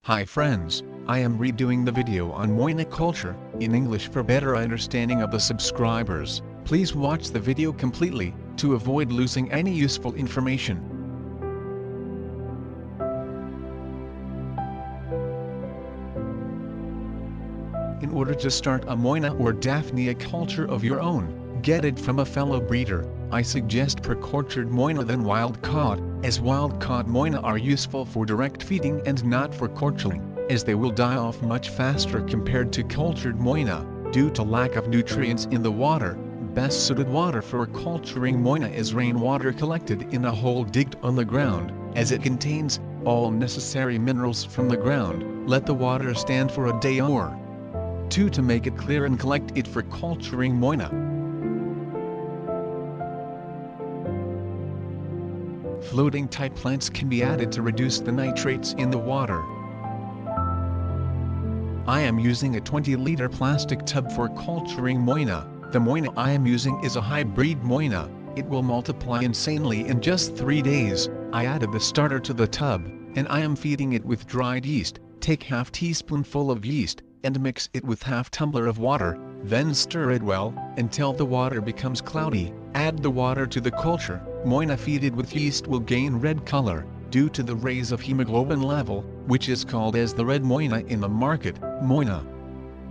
Hi friends, I am redoing the video on Moina culture, in English for better understanding of the subscribers. Please watch the video completely, to avoid losing any useful information. In order to start a Moina or Daphnia culture of your own, get it from a fellow breeder. I suggest pre-cultured Moina than wild-caught, as wild-caught Moina are useful for direct feeding and not for culturing, as they will die off much faster compared to cultured Moina, due to lack of nutrients in the water. Best suited water for culturing Moina is rainwater collected in a hole digged on the ground, as it contains all necessary minerals from the ground. Let the water stand for a day or two to make it clear and collect it for culturing Moina. Floating type plants can be added to reduce the nitrates in the water. I am using a 20-liter plastic tub for culturing Moina. The Moina I am using is a hybrid Moina. It will multiply insanely in just 3 days. I added the starter to the tub, and I am feeding it with dried yeast. Take half teaspoonful of yeast, and mix it with half tumbler of water, then stir it well, until the water becomes cloudy. Add the water to the culture. Moina feeded with yeast will gain red color, due to the raise of hemoglobin level, which is called as the red Moina in the market. Moina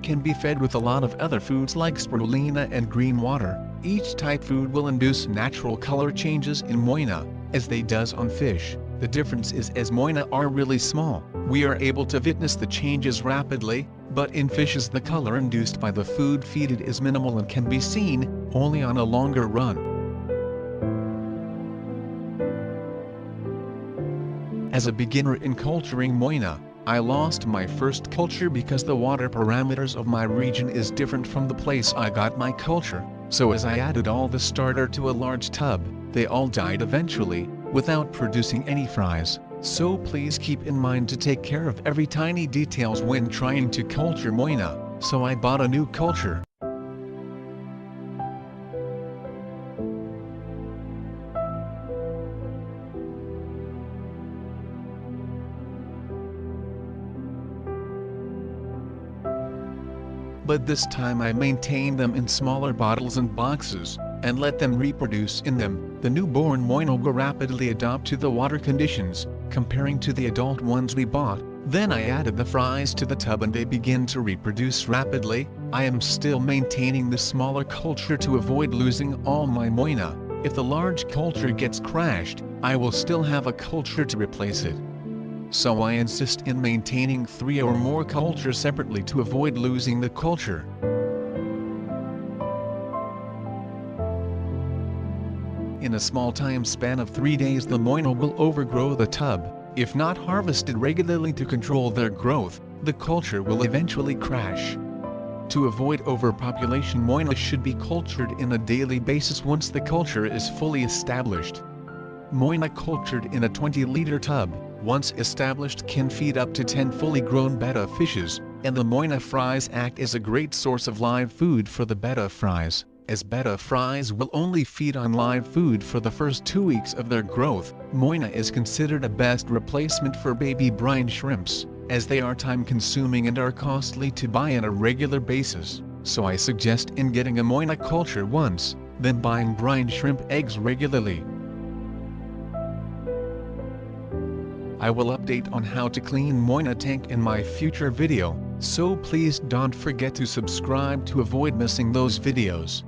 can be fed with a lot of other foods like spirulina and green water. Each type food will induce natural color changes in Moina, as they does on fish. The difference is as Moina are really small, we are able to witness the changes rapidly, but in fishes the color induced by the food feeded is minimal and can be seen only on a longer run. As a beginner in culturing Moina, I lost my first culture because the water parameters of my region is different from the place I got my culture, so as I added all the starter to a large tub, they all died eventually, without producing any fries. So please keep in mind to take care of every tiny details when trying to culture Moina, so I bought a new culture. But this time I maintain them in smaller bottles and boxes, and let them reproduce in them. The newborn Moina will rapidly adapt to the water conditions, comparing to the adult ones we bought. Then I added the fries to the tub and they begin to reproduce rapidly. I am still maintaining the smaller culture to avoid losing all my Moina. If the large culture gets crashed, I will still have a culture to replace it. So I insist in maintaining 3 or more cultures separately to avoid losing the culture. In a small time span of 3 days the Moina will overgrow the tub. If not harvested regularly to control their growth, the culture will eventually crash. To avoid overpopulation, Moina should be cultured in a daily basis once the culture is fully established. Moina cultured in a 20-liter tub, once established, can feed up to 10 fully grown betta fishes, and the Moina fries act as a great source of live food for the betta fries. As betta fries will only feed on live food for the first 2 weeks of their growth, Moina is considered a best replacement for baby brine shrimps, as they are time-consuming and are costly to buy on a regular basis. So I suggest in getting a Moina culture once, then buying brine shrimp eggs regularly. I will update on how to clean Moina tank in my future video, so please don't forget to subscribe to avoid missing those videos.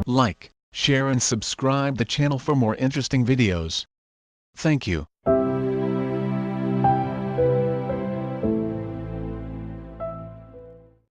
Like, share and subscribe the channel for more interesting videos. Thank you.